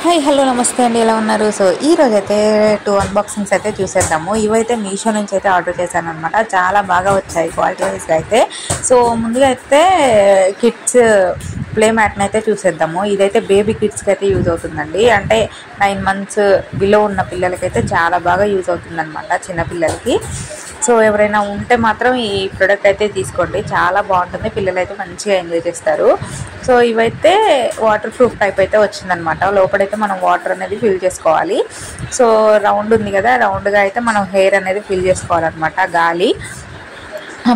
Hi hello నమస్తే అండి, ఎలా ఉన్నారు? సో ఈ రోజు అయితే 2 అన్బాక్సింగ్స్ అయితే చూసేద్దాము. ఇవైతే మీషో నుంచి అయితే ఆర్డర్ చేశాను అనమాట. చాలా బాగా వచ్చాయి క్వాలిటీ వైజ్గా అయితే. సో ముందుగా అయితే కిడ్స్ ప్లే మ్యాట్ని అయితే చూసేద్దాము. ఇదైతే బేబీ కిడ్స్కి అయితే యూజ్ అవుతుందండి. అంటే 9 months బిలో ఉన్న పిల్లలకైతే చాలా బాగా యూజ్ అవుతుంది అనమాట, చిన్నపిల్లలకి. సో ఎవరైనా ఉంటే మాత్రం ఈ ప్రోడక్ట్ అయితే తీసుకోండి, చాలా బాగుంటుంది. పిల్లలు అయితే మంచిగా ఎంజాయ్ చేస్తారు. సో ఇవైతే వాటర్ ప్రూఫ్ టైప్ అయితే వచ్చిందనమాట. లోపలైతే మనం వాటర్ అనేది ఫిల్ చేసుకోవాలి. సో రౌండ్ ఉంది కదా, రౌండ్గా అయితే మనం హెయిర్ అనేది ఫిల్ చేసుకోవాలన్నమాట. గాలి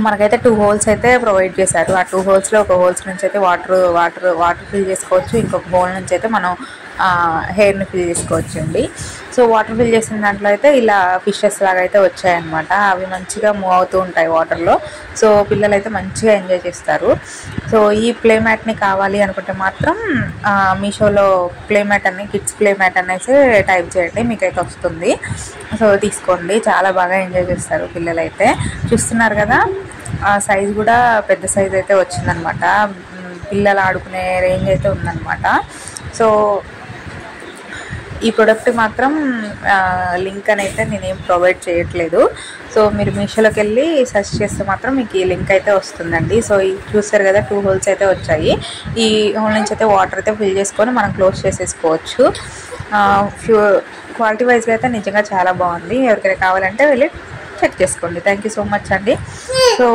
మనకైతే 2 holes అయితే ప్రొవైడ్ చేశారు. ఆ 2 holesలో ఒక హోల్స్ నుంచి అయితే వాటర్ ఫిల్ చేసుకోవచ్చు. ఇంకొక హోల్ నుంచి అయితే మనం హెయిర్ని ఫిల్ చేసుకోవచ్చు అండి. సో వాటర్ ఫిల్ చేసిన దాంట్లో అయితే ఇలా ఫిషెస్ లాగా అయితే వచ్చాయన్నమాట. అవి మంచిగా మూవ్ అవుతూ ఉంటాయి వాటర్లో. సో పిల్లలు అయితే మంచిగా ఎంజాయ్ చేస్తారు. సో ఈ ప్లే మ్యాట్ని కావాలి అనుకుంటే మాత్రం మీషోలో ప్లే మ్యాట్ అని, కిడ్స్ ప్లే మ్యాట్ అనేసి టైప్ చేయండి, మీకైతే వస్తుంది. సో తీసుకోండి, చాలా బాగా ఎంజాయ్ చేస్తారు పిల్లలు అయితే. చూస్తున్నారు కదా, సైజ్ కూడా పెద్ద సైజ్ అయితే వచ్చిందనమాట. పిల్లలు ఆడుకునే రేంజ్ అయితే ఉందన్నమాట. సో ఈ ప్రోడక్ట్ మాత్రం లింక్ అని అయితే నేనేం ప్రొవైడ్ చేయట్లేదు. సో మీరు మీషోలోకి వెళ్ళి సెర్చ్ చేస్తే మాత్రం మీకు ఈ లింక్ అయితే వస్తుందండి. సో చూస్తారు కదా, 2 holes అయితే వచ్చాయి. ఈ హోల్ నుంచి అయితే వాటర్ అయితే ఫిల్ చేసుకొని మనం క్లోజ్ చేసేసుకోవచ్చు. క్వాలిటీ వైజ్గా అయితే నిజంగా చాలా బాగుంది. ఎవరికైనా కావాలంటే వెళ్ళి చెక్ చేసుకోండి. థ్యాంక్ యూ సో మచ్ అండి. సో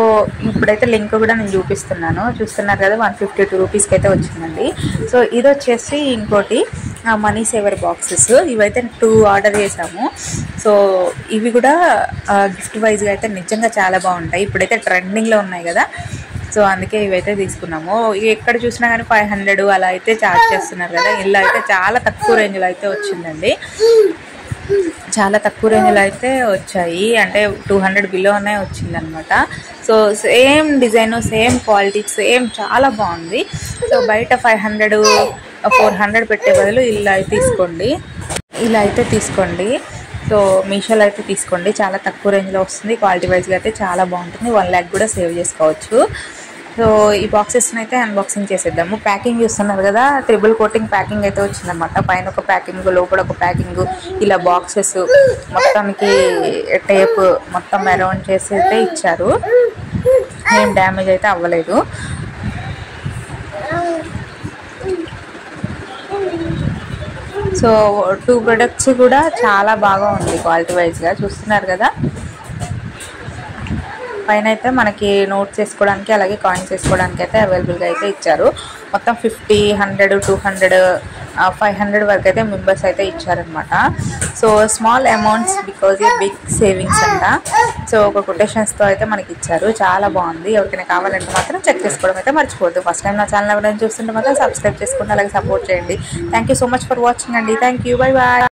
ఇప్పుడైతే లింక్ కూడా నేను చూపిస్తున్నాను. చూస్తున్నారు కదా, 152 రూపీస్కి అయితే వచ్చిందండి. సో ఇది వచ్చేసి ఇంకోటి మనీ సేవర్ బాక్సెస్. ఇవైతే 2 ఆర్డర్ చేసాము. సో ఇవి కూడా గిఫ్ట్ వైజ్గా అయితే నిజంగా చాలా బాగుంటాయి. ఇప్పుడైతే ట్రెండింగ్లో ఉన్నాయి కదా, సో అందుకే ఇవైతే తీసుకున్నాము. ఎక్కడ చూసినా కానీ 500 అలా అయితే ఛార్జ్ చేస్తున్నారు కదా. ఇలా అయితే చాలా తక్కువ రేంజ్లో అయితే వచ్చిందండి. చాలా తక్కువ రేంజ్లో అయితే వచ్చాయి, అంటే 200 బిలోనే వచ్చిందనమాట. So same design, same quality, same చాలా బాగుంది. సో బయట 500 400 పెట్టే బదులు ఇలా అయితే తీసుకోండి. సో మీషోలో అయితే తీసుకోండి, చాలా తక్కువ రేంజ్లో వస్తుంది. క్వాలిటీ వైజ్గా అయితే చాలా బాగుంటుంది. 1 lakh కూడా సేవ్ చేసుకోవచ్చు. సో ఈ బాక్సెస్ని అయితే అన్బాక్సింగ్ చేసేద్దాము. ప్యాకింగ్ చూస్తున్నారు కదా, 3 కోటింగ్ ప్యాకింగ్ అయితే వచ్చిందనమాట. పైన ఒక ప్యాకింగ్, లోపల ఒక ప్యాకింగ్, ఇలా బాక్సెస్ మొత్తానికి టేప్ మొత్తం అరౌండ్ చేసి అయితే ఇచ్చారు. ఏం డ్యామేజ్ అయితే అవ్వలేదు. సో 2 ప్రొడక్ట్స్ కూడా చాలా బాగా ఉంది క్వాలిటీ వైజ్గా. చూస్తున్నారు కదా, పైన అయితే మనకి నోట్స్ వేసుకోవడానికి, అలాగే కాయిన్స్ వేసుకోవడానికి అయితే అవైలబుల్గా అయితే ఇచ్చారు. మొత్తం 50, 100, 200, 500 వరకు అయితే మెంబర్స్ అయితే ఇచ్చారనమాట. So small amounts because a big savings అంట. సో ఒక కొటేషన్స్తో అయితే మనకి ఇచ్చారు. చాలా బాగుంది. ఎవరికైనా కావాలంటే మాత్రం చెక్ చేసుకోవడం అయితే మర్చిపోద్దు. ఫస్ట్ టైం నా ఛానల్ ఎవరైనా చూస్తుంటే మాత్రం సబ్స్క్రైబ్ చేసుకోండి, అలాగే సపోర్ట్ చేయండి. Thank you so much for watching అండి. Thank you, bye bye.